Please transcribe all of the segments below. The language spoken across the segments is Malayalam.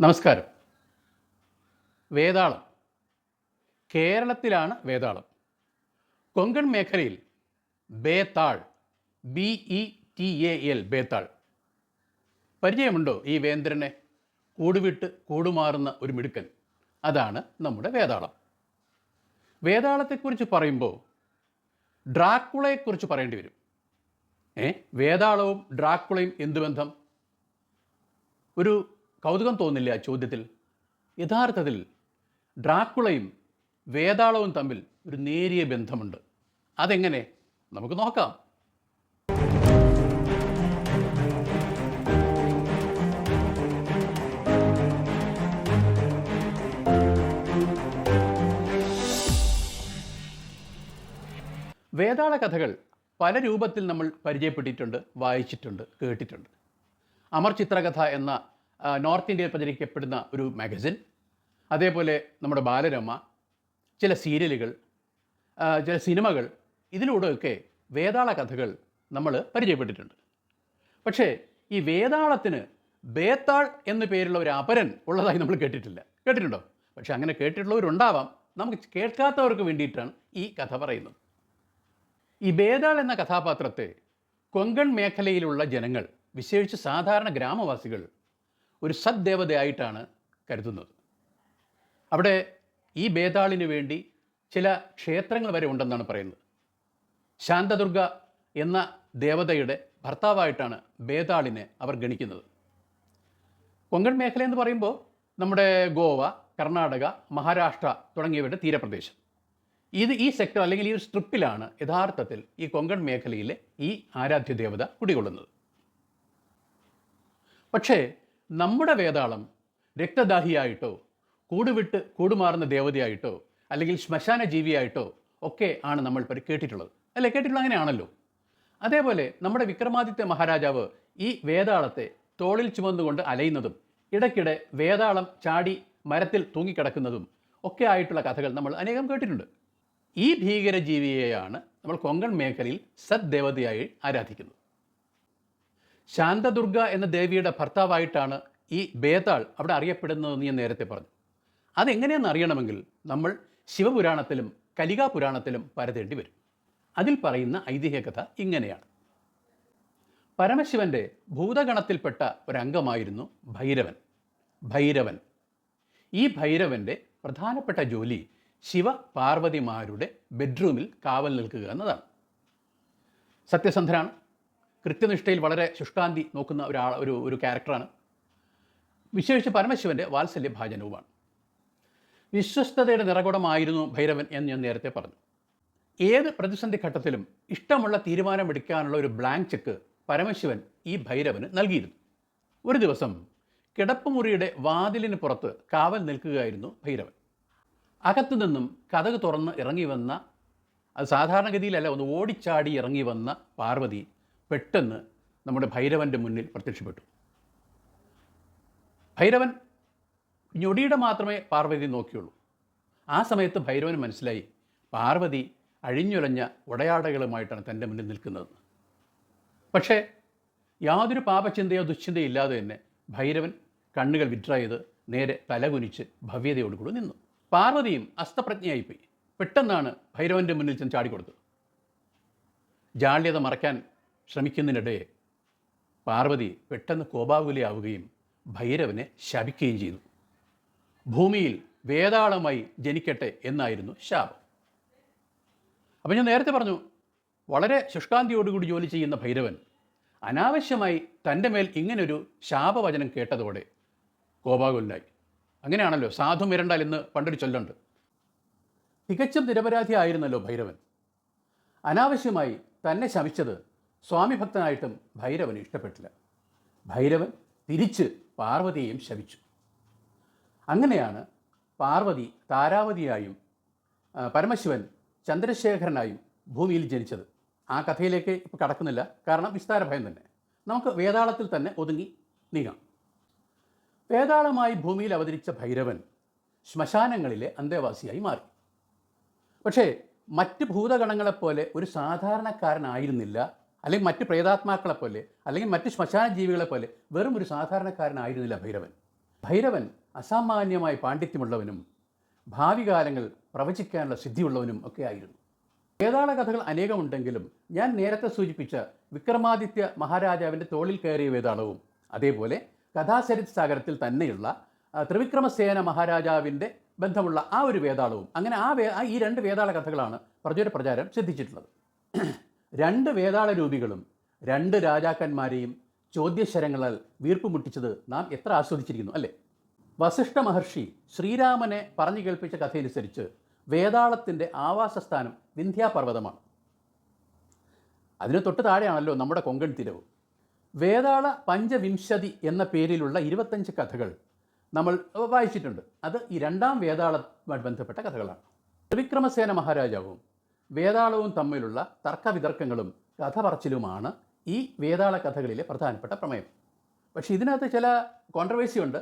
നമസ്കാരം. വേതാളം കേരളത്തിലാണ് വേതാളം. കൊങ്കൺ മേഖലയിൽ ബേതാൾ, BETAL, ബേതാൾ. പരിചയമുണ്ടോ ഈ വേന്ദ്രനെ? കൂടുവിട്ട് കൂടുമാറുന്ന ഒരു മിടുക്കൻ, അതാണ് നമ്മുടെ വേതാളം. വേതാളത്തെക്കുറിച്ച് പറയുമ്പോൾ ഡ്രാക്കുളയെക്കുറിച്ച് പറയേണ്ടി വരും. വേതാളവും ഡ്രാക്കുളയും എന്തു ബന്ധം? ഒരു കൗതുകം തോന്നില്ല ആ ചോദ്യത്തിൽ? യഥാർത്ഥത്തിൽ ഡ്രാക്കുളയും വേതാളവും തമ്മിൽ ഒരു നേരിയ ബന്ധമുണ്ട്. അതെങ്ങനെ? നമുക്ക് നോക്കാം. വേതാള കഥകൾ പല രൂപത്തിൽ നമ്മൾ പരിചയപ്പെട്ടിട്ടുണ്ട്, വായിച്ചിട്ടുണ്ട്, കേട്ടിട്ടുണ്ട്. അമർ ചിത്രകഥ എന്ന നോർത്ത് ഇന്ത്യയിൽ പ്രചരിക്കപ്പെടുന്ന ഒരു മാഗസിൻ, അതേപോലെ നമ്മുടെ ബാലരമ, ചില സീരിയലുകൾ, ചില സിനിമകൾ, ഇതിലൂടെയൊക്കെ വേതാള കഥകൾ നമ്മൾ പരിചയപ്പെട്ടിട്ടുണ്ട്. പക്ഷേ ഈ വേതാളത്തിന് ബേതാൾ എന്നു പേരുള്ള ഒരു അപരൻ ഉള്ളതായി നമ്മൾ കേട്ടിട്ടില്ല. കേട്ടിട്ടുണ്ടോ? പക്ഷേ അങ്ങനെ കേട്ടിട്ടുള്ളവരുണ്ടാവാം. നമുക്ക് കേൾക്കാത്തവർക്ക് വേണ്ടിയിട്ടാണ് ഈ കഥ പറയുന്നത്. ഈ ബേതാൾ എന്ന കഥാപാത്രത്തെ കൊങ്കൺ മേഖലയിലുള്ള ജനങ്ങൾ, വിശേഷിച്ച് സാധാരണ ഗ്രാമവാസികൾ, ഒരു സദ്ദേവതയായിട്ടാണ് കരുതുന്നത്. അവിടെ ഈ ബേതാളിന് വേണ്ടി ചില ക്ഷേത്രങ്ങൾ വരെ ഉണ്ടെന്നാണ് പറയുന്നത്. ശാന്തദുർഗ എന്ന ദേവതയുടെ ഭർത്താവായിട്ടാണ് ബേതാളിനെ അവർ ഗണിക്കുന്നത്. കൊങ്കൺ മേഖല എന്ന് പറയുമ്പോൾ നമ്മുടെ ഗോവ, കർണാടക, മഹാരാഷ്ട്ര തുടങ്ങിയവരുടെ തീരപ്രദേശം, ഈ സെക്ടർ അല്ലെങ്കിൽ ഈ ഒരു സ്ട്രിപ്പിലാണ് യഥാർത്ഥത്തിൽ ഈ കൊങ്കൺ മേഖലയിലെ ഈ ആരാധ്യ ദേവത കുടികൊള്ളുന്നത്. പക്ഷേ നമ്മുടെ വേതാളം രക്തദാഹിയായിട്ടോ, കൂടുവിട്ട് കൂടുമാറുന്ന ദേവതയായിട്ടോ, അല്ലെങ്കിൽ ശ്മശാന ജീവിയായിട്ടോ ഒക്കെ ആണ് നമ്മൾ കേട്ടിട്ടുള്ളത്. അല്ലേ? കേട്ടിട്ടുള്ളത് അങ്ങനെയാണല്ലോ. അതേപോലെ നമ്മുടെ വിക്രമാദിത്യ മഹാരാജാവ് ഈ വേതാളത്തെ തോളിൽ ചുമന്നുകൊണ്ട് അലയുന്നതും, ഇടയ്ക്കിടെ വേതാളം ചാടി മരത്തിൽ തൂങ്ങിക്കിടക്കുന്നതും ഒക്കെ ആയിട്ടുള്ള കഥകൾ നമ്മൾ അനേകം കേട്ടിട്ടുണ്ട്. ഈ ഭീകരജീവിയെയാണ് നമ്മൾ കൊങ്കൺ മേഖലയിൽ സദ്ദേവതയായി ആരാധിക്കുന്നത്. ശാന്തദുർഗ എന്ന ദേവിയുടെ ഭർത്താവായിട്ടാണ് ഈ ബേതാൾ അവിടെ അറിയപ്പെടുന്നതെന്ന് ഞാൻ നേരത്തെ പറഞ്ഞു. അതെങ്ങനെയെന്ന് അറിയണമെങ്കിൽ നമ്മൾ ശിവപുരാണത്തിലും കലികാപുരാണത്തിലും പരതേണ്ടി വരും. അതിൽ പറയുന്ന ഐതിഹ്യ കഥ ഇങ്ങനെയാണ്. പരമശിവൻ്റെ ഭൂതഗണത്തിൽപ്പെട്ട ഒരംഗമായിരുന്നു ഭൈരവൻ. ഈ ഭൈരവൻ്റെ പ്രധാനപ്പെട്ട ജോലി ശിവ പാർവതിമാരുടെ ബെഡ്റൂമിൽ കാവൽ നിൽക്കുക എന്നതാണ്. സത്യസന്ധനാണ്, കൃത്യനിഷ്ഠയിൽ വളരെ ശുഷ്കാന്തി നോക്കുന്ന ഒരു ക്യാരക്ടറാണ്. വിശേഷിച്ച് പരമശിവൻ്റെ വാത്സല്യഭാജനവുമാണ്. വിശ്വസ്തതയുടെ നിറകുടമായിരുന്നു ഭൈരവൻ എന്ന് ഞാൻ നേരത്തെ പറഞ്ഞു. ഏത് പ്രതിസന്ധി ഘട്ടത്തിലും ഇഷ്ടമുള്ള തീരുമാനമെടുക്കാനുള്ള ഒരു ബ്ലാങ്ക് ചെക്ക് പരമശിവൻ ഈ ഭൈരവന് നൽകിയിരുന്നു. ഒരു ദിവസം കിടപ്പുമുറിയുടെ വാതിലിന് പുറത്ത് കാവൽ നിൽക്കുകയായിരുന്നു ഭൈരവൻ. അകത്തു നിന്നും കതക് തുറന്ന് ഇറങ്ങി വന്ന, അത് സാധാരണഗതിയിലല്ല, ഒന്ന് ഓടിച്ചാടി ഇറങ്ങി വന്ന പാർവതി പെട്ടെന്ന് നമ്മുടെ ഭൈരവൻ്റെ മുന്നിൽ പ്രത്യക്ഷപ്പെട്ടു. ഭൈരവൻ ഞൊടിയുടെ മാത്രമേ പാർവതി നോക്കിയുള്ളൂ. ആ സമയത്ത് ഭൈരവന് മനസ്സിലായി പാർവതി അഴിഞ്ഞുലഞ്ഞ ഉടയാടകളുമായിട്ടാണ് തൻ്റെ മുന്നിൽ നിൽക്കുന്നതെന്ന്. പക്ഷേ യാതൊരു പാപചിന്തയോ ദുശ്ചിന്തയോ ഇല്ലാതെ തന്നെ ഭൈരവൻ കണ്ണുകൾ വിഡ്ര ചെയ്ത് നേരെ തലകുനിച്ച് ഭവ്യതയോടുകൂടി നിന്നു. പാർവതിയും അസ്തപ്രജ്ഞയായിപ്പോയി. പെട്ടെന്നാണ് ഭൈരവൻ്റെ മുന്നിൽ ചെന്ന് ചാടിക്കൊടുത്തത്. ജാള്യത മറയ്ക്കാൻ ശ്രമിക്കുന്നതിനിടെ പാർവതി പെട്ടെന്ന് കോപാകുലയാവുകയും ഭൈരവനെ ശപിക്കുകയും ചെയ്തു. ഭൂമിയിൽ വേതാളമായി ജനിക്കട്ടെ എന്നായിരുന്നു ശാപം. അപ്പം ഞാൻ നേരത്തെ പറഞ്ഞു, വളരെ ശുഷ്കാന്തിയോടുകൂടി ജോലി ചെയ്യുന്ന ഭൈരവൻ അനാവശ്യമായി തൻ്റെ മേൽ ഇങ്ങനൊരു ശാപവചനം കേട്ടതോടെ കോപാകുലനായി. അങ്ങനെയാണല്ലോ, സാധു മിരണ്ടാൽ എന്ന് പണ്ടൊരു ചൊല്ലുണ്ട്. തികച്ചും നിരപരാധി ആയിരുന്നല്ലോ ഭൈരവൻ. അനാവശ്യമായി തന്നെ ശപിച്ചത് സ്വാമി ഭക്തനായിട്ടും ഭൈരവന് ഇഷ്ടപ്പെട്ടില്ല. ഭൈരവൻ തിരിച്ച് പാർവതിയെയും ശപിച്ചു. അങ്ങനെയാണ് പാർവതി താരാവതിയായും പരമശിവൻ ചന്ദ്രശേഖരനായും ഭൂമിയിൽ ജനിച്ചത്. ആ കഥയിലേക്ക് ഇപ്പോൾ കടക്കുന്നില്ല, കാരണം വിസ്താരഭയം തന്നെ. നമുക്ക് വേതാളത്തിൽ തന്നെ ഒതുങ്ങി നീങ്ങാം. വേതാളമായി ഭൂമിയിൽ അവതരിച്ച ഭൈരവൻ ശ്മശാനങ്ങളിലെ അന്തേവാസിയായി മാറി. പക്ഷേ മറ്റ് ഭൂതഗണങ്ങളെപ്പോലെ ഒരു സാധാരണക്കാരനായിരുന്നില്ല, അല്ലെങ്കിൽ മറ്റ് പ്രേതാത്മാക്കളെപ്പോലെ, അല്ലെങ്കിൽ മറ്റ് ശ്മശാന ജീവികളെപ്പോലെ വെറും ഒരു സാധാരണക്കാരനായിരുന്നില്ല ഭൈരവൻ. ഭൈരവൻ അസാമാന്യമായ പാണ്ഡിത്യമുള്ളവനും ഭാവി കാലങ്ങൾ പ്രവചിക്കാനുള്ള സിദ്ധിയുള്ളവനും ഒക്കെ ആയിരുന്നു. വേതാള കഥകൾ അനേകമുണ്ടെങ്കിലും ഞാൻ നേരത്തെ സൂചിപ്പിച്ച വിക്രമാദിത്യ മഹാരാജാവിൻ്റെ തോളിൽ കയറിയ വേതാളവും അതേപോലെ കഥാസരിത് സാഗരത്തിൽ തന്നെയുള്ള ത്രിവിക്രമസേന മഹാരാജാവിൻ്റെ ബന്ധമുള്ള ആ ഒരു വേതാളവും, അങ്ങനെ ഈ രണ്ട് വേതാള കഥകളാണ് പ്രചാരം സിദ്ധിച്ചിട്ടുള്ളത്. രണ്ട് വേതാള രൂപികളും രണ്ട് രാജാക്കന്മാരെയും ചോദ്യശരങ്ങളാൽ വീർപ്പുമുട്ടിച്ചത് നാം എത്ര ആസ്വദിച്ചിരിക്കുന്നു അല്ലേ? വസിഷ്ഠ മഹർഷി ശ്രീരാമനെ പറഞ്ഞു കേൾപ്പിച്ച കഥയനുസരിച്ച് വേതാളത്തിൻ്റെ ആവാസസ്ഥാനം വിന്ധ്യാപർവ്വതമാണ്. അതിന് തൊട്ട് താഴെയാണല്ലോ നമ്മുടെ കൊങ്കൺ തീരവും. വേതാള പഞ്ചവിംശതി എന്ന പേരിലുള്ള 25 കഥകൾ നമ്മൾ വായിച്ചിട്ടുണ്ട്. അത് ഈ രണ്ടാം വേതാളവുമായി ബന്ധപ്പെട്ട കഥകളാണ്. ത്രിവിക്രമസേന മഹാരാജാവും വേതാളവും തമ്മിലുള്ള തർക്കവിതർക്കങ്ങളും കഥ പറച്ചിലുമാണ് ഈ വേതാള കഥകളിലെ പ്രധാനപ്പെട്ട പ്രമേയം. പക്ഷേ ഇതിനകത്ത് ചില കോൺട്രവേഴ്സി ഉണ്ട്.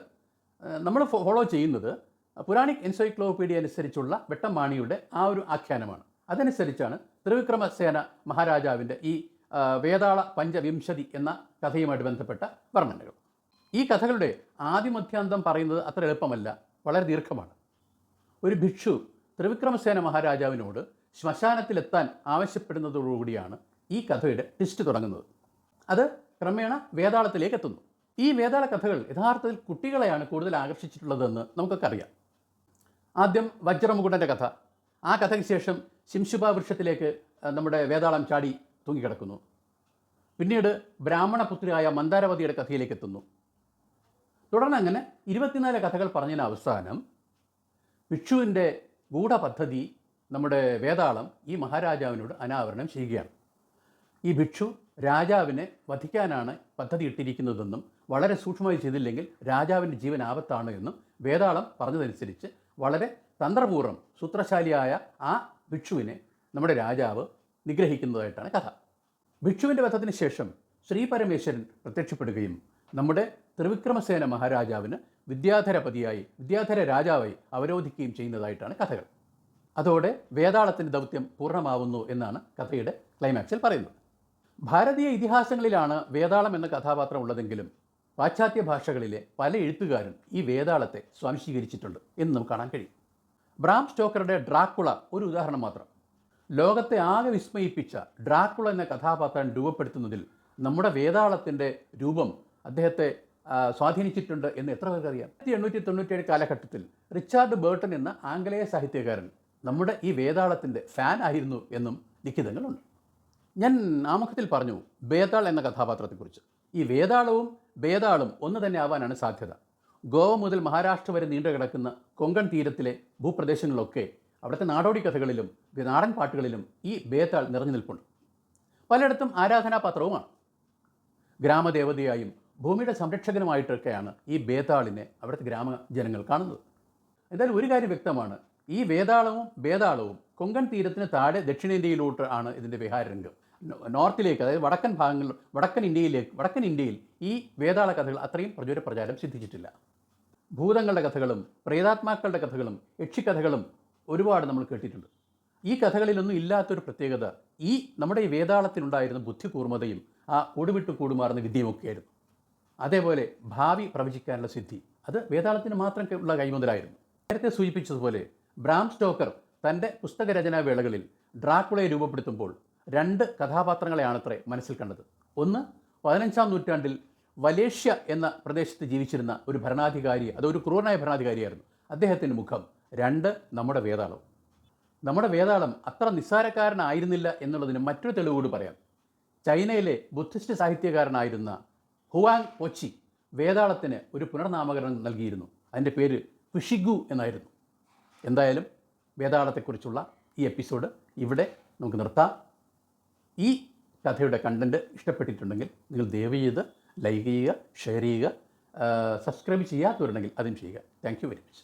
നമ്മൾ ഫോളോ ചെയ്യുന്നത് പുരാണിക് എൻസൈക്ലോപീഡിയ അനുസരിച്ചുള്ള വെട്ടമാണിയുടെ ആ ഒരു ആഖ്യാനമാണ്. അതനുസരിച്ചാണ് ത്രിവിക്രമസേന മഹാരാജാവിൻ്റെ ഈ വേതാള പഞ്ചവിംശതി എന്ന കഥയുമായിട്ട് ബന്ധപ്പെട്ട വർണ്ണനകൾ. ഈ കഥകളുടെ ആദിമധ്യാന്തം പറയുന്നത് അത്ര എളുപ്പമല്ല, വളരെ ദീർഘമാണ്. ഒരു ഭിക്ഷു ത്രിവിക്രമസേന മഹാരാജാവിനോട് ശ്മശാനത്തിലെത്താൻ ആവശ്യപ്പെടുന്നതോടുകൂടിയാണ് ഈ കഥയുടെ ട്വിസ്റ്റ് തുടങ്ങുന്നത്. അത് ക്രമേണ വേതാളത്തിലേക്ക് എത്തുന്നു. ഈ വേതാള കഥകൾ യഥാർത്ഥത്തിൽ കുട്ടികളെയാണ് കൂടുതൽ ആകർഷിച്ചിട്ടുള്ളതെന്ന് നമുക്കൊക്കെ അറിയാം. ആദ്യം വജ്രമുകുടൻ്റെ കഥ. ആ കഥയ്ക്ക് ശേഷം ശിംശുഭ വൃക്ഷത്തിലേക്ക് നമ്മുടെ വേതാളം ചാടി തൂങ്ങിക്കിടക്കുന്നു. പിന്നീട് ബ്രാഹ്മണപുത്രിയായ മന്ദാരവതിയുടെ കഥയിലേക്ക് എത്തുന്നു. തുടർന്ന് അങ്ങനെ 24 കഥകൾ പറഞ്ഞതിന് അവസാനം ഭിക്ഷുവിൻ്റെ ഗൂഢപദ്ധതി നമ്മുടെ വേതാളം ഈ മഹാരാജാവിനോട് അനാവരണം ചെയ്യുകയാണ്. ഈ ഭിക്ഷു രാജാവിനെ വധിക്കാനാണ് പദ്ധതി ഇട്ടിരിക്കുന്നതെന്നും വളരെ സൂക്ഷ്മമായി ചെയ്തില്ലെങ്കിൽ രാജാവിൻ്റെ ജീവൻ ആപത്താണ് എന്നും വേതാളം പറഞ്ഞതനുസരിച്ച് വളരെ തന്ത്രപൂർവ്വം സൂത്രശാലിയായ ആ ഭിക്ഷുവിനെ നമ്മുടെ രാജാവ് നിഗ്രഹിക്കുന്നതായിട്ടാണ് കഥ. ഭിക്ഷുവിൻ്റെ വധത്തിന് ശേഷം ശ്രീപരമേശ്വരൻ പ്രത്യക്ഷപ്പെടുകയും നമ്മുടെ ത്രിവിക്രമസേന മഹാരാജാവിന് വിദ്യാധര രാജാവായി അവരോധിക്കുകയും ചെയ്യുന്നതായിട്ടാണ് കഥകൾ. അതോടെ വേതാളത്തിൻ്റെ ദൗത്യം പൂർണ്ണമാവുന്നു എന്നാണ് കഥയുടെ ക്ലൈമാക്സിൽ പറയുന്നത്. ഭാരതീയ ഇതിഹാസങ്ങളിലാണ് വേതാളം എന്ന കഥാപാത്രം ഉള്ളതെങ്കിലും പാശ്ചാത്യ ഭാഷകളിലെ പല എഴുത്തുകാരും ഈ വേതാളത്തെ സ്വാംശീകരിച്ചിട്ടുണ്ട് എന്ന് നമുക്ക് കാണാൻ കഴിയും. ബ്രാം സ്റ്റോക്കറുടെ ഡ്രാക്കുള ഒരു ഉദാഹരണം മാത്രം. ലോകത്തെ ആകെ വിസ്മയിപ്പിച്ച ഡ്രാക്കുള എന്ന കഥാപാത്രം രൂപപ്പെടുത്തുന്നതിൽ നമ്മുടെ വേതാളത്തിൻ്റെ രൂപം അദ്ദേഹത്തെ സ്വാധീനിച്ചിട്ടുണ്ട് എന്ന് എത്ര പേർക്ക് അറിയാം? 1897 കാലഘട്ടത്തിൽ റിച്ചാർഡ് ബേർട്ടൺ എന്ന ആംഗലേയ സാഹിത്യകാരൻ നമ്മുടെ ഈ വേതാളത്തിൻ്റെ ഫാൻ ആയിരുന്നു എന്നും ലിഖിതങ്ങളുണ്ട്. ഞാൻ ആമുഖത്തിൽ പറഞ്ഞു ബേതാൾ എന്ന കഥാപാത്രത്തെക്കുറിച്ച്. ഈ വേതാളവും ബേതാളും ഒന്ന് തന്നെ ആവാനാണ് സാധ്യത. ഗോവ മുതൽ മഹാരാഷ്ട്ര വരെ നീണ്ടു കിടക്കുന്ന കൊങ്കൺ തീരത്തിലെ ഭൂപ്രദേശങ്ങളിലൊക്കെ അവിടുത്തെ നാടോടി കഥകളിലും നാടൻ പാട്ടുകളിലും ഈ ബേതാൾ നിറഞ്ഞു നിൽപ്പുണ്ട്. പലയിടത്തും ആരാധനാപാത്രവുമാണ്. ഗ്രാമദേവതയായും ഭൂമിയുടെ സംരക്ഷകനുമായിട്ടൊക്കെയാണ് ഈ ബേതാളിനെ അവിടുത്തെ ഗ്രാമജനങ്ങൾ കാണുന്നത്. എന്തായാലും ഒരു കാര്യം വ്യക്തമാണ്, ഈ ബേതാളവും കൊങ്കൺ തീരത്തിന് താഴെ ദക്ഷിണേന്ത്യയിലോട്ട് ആണ് ഇതിൻ്റെ വിഹാരരംഗം. നോർത്തിലേക്ക്, അതായത് വടക്കൻ ഇന്ത്യയിൽ ഈ വേതാള കഥകൾ അത്രയും പ്രചാരം സിദ്ധിച്ചിട്ടില്ല. ഭൂതങ്ങളുടെ കഥകളും പ്രേതാത്മാക്കളുടെ കഥകളും യക്ഷിക്കഥകളും ഒരുപാട് നമ്മൾ കേട്ടിട്ടുണ്ട്. ഈ കഥകളിലൊന്നും ഇല്ലാത്തൊരു പ്രത്യേകത ഈ നമ്മുടെ ഈ വേതാളത്തിനുണ്ടായിരുന്ന ബുദ്ധികൂർമ്മതയും ആ കൂടുവിട്ട് കൂടുമാറുന്ന വിദ്യയുമൊക്കെയായിരുന്നു. അതേപോലെ ഭാവി പ്രവചിക്കാനുള്ള സിദ്ധി അത് വേതാളത്തിന് മാത്രം ഉള്ള കൈമുതലായിരുന്നു. നേരത്തെ സൂചിപ്പിച്ചതുപോലെ ബ്രാം സ്റ്റോക്കർ തൻ്റെ പുസ്തകരചനാ വേളകളിൽ ഡ്രാക്കുളയെ രൂപപ്പെടുത്തുമ്പോൾ 2 കഥാപാത്രങ്ങളെയാണത്രേ മനസ്സിൽ കണ്ടത്. ഒന്ന് 15-ാം നൂറ്റാണ്ടിൽ വലേഷ്യ എന്ന പ്രദേശത്ത് ജീവിച്ചിരുന്ന ഒരു ഭരണാധികാരി, അതൊരു ക്രൂരനായ ഭരണാധികാരിയായിരുന്നു. അദ്ദേഹത്തിൻ്റെ മുഖം. 2 നമ്മുടെ വേതാളം. നമ്മുടെ വേതാളം അത്ര നിസ്സാരക്കാരനായിരുന്നില്ല എന്നുള്ളതിന് മറ്റൊരു തെളിവ് കൂടി പറയാം. ചൈനയിലെ ബുദ്ധിസ്റ്റ് സാഹിത്യകാരനായിരുന്ന ഹുവാങ് പൊച്ചി വേതാളത്തിന് ഒരു പുനർനാമകരണം നൽകിയിരുന്നു. അതിൻ്റെ പേര് പിഷിഗു എന്നായിരുന്നു. എന്തായാലും വേതാളത്തെക്കുറിച്ചുള്ള ഈ എപ്പിസോഡ് ഇവിടെ നമുക്ക് നിർത്താം. ഈ കഥയുടെ കണ്ടൻറ്റ് ഇഷ്ടപ്പെട്ടിട്ടുണ്ടെങ്കിൽ നിങ്ങൾ ദയവ് ചെയ്ത് ലൈക്ക് ചെയ്യുക, ഷെയർ ചെയ്യുക, സബ്സ്ക്രൈബ് ചെയ്യാത്തവരുണ്ടെങ്കിൽ അതും ചെയ്യുക. Thank you very much.